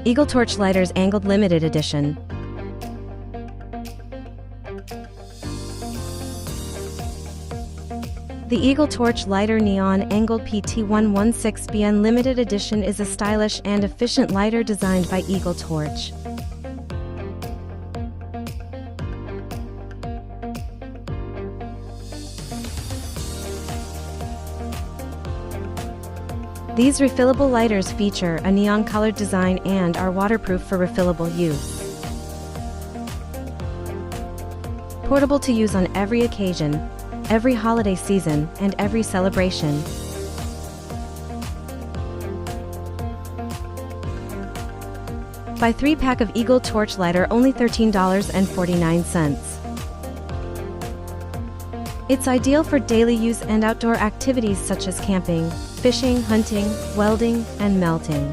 Eagle Torch Lighters Angled Limited Edition. The Eagle Torch Lighter Neon Angled PT116BN Limited Edition is a stylish and efficient lighter designed by Eagle Torch. These refillable lighters feature a neon-colored design and are waterproof for refillable use. Portable to use on every occasion, every holiday season, and every celebration. Buy 3-pack of Eagle Torch Lighter, only $13.49. It's ideal for daily use and outdoor activities such as camping, fishing, hunting, welding, and melting.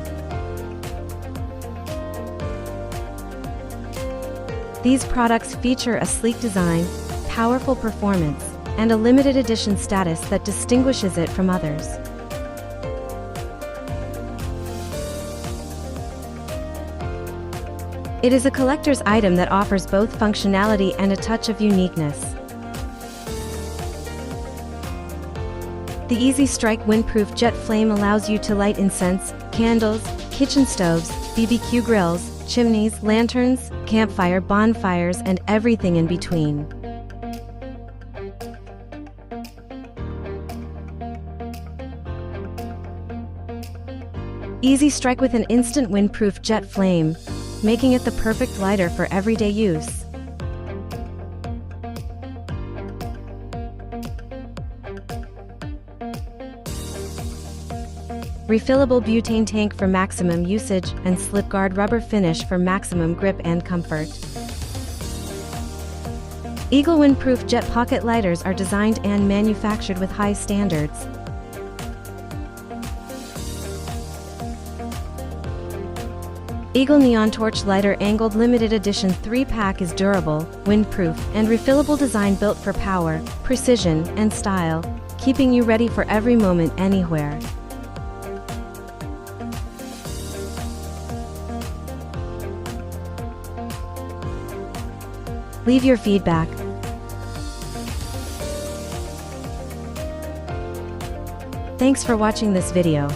These products feature a sleek design, powerful performance, and a limited edition status that distinguishes it from others. It is a collector's item that offers both functionality and a touch of uniqueness. The Easy Strike Windproof Jet Flame allows you to light incense, candles, kitchen stoves, BBQ grills, chimneys, lanterns, campfire, bonfires, and everything in between. Easy Strike with an instant windproof jet flame, making it the perfect lighter for everyday use. Refillable butane tank for maximum usage and slip guard rubber finish for maximum grip and comfort. Eagle Windproof Jet Pocket Lighters are designed and manufactured with high standards. Eagle Neon Torch Lighter Angled Limited Edition 3-pack is durable, windproof, and refillable design built for power, precision, and style, keeping you ready for every moment anywhere. Leave your feedback. Thanks for watching this video.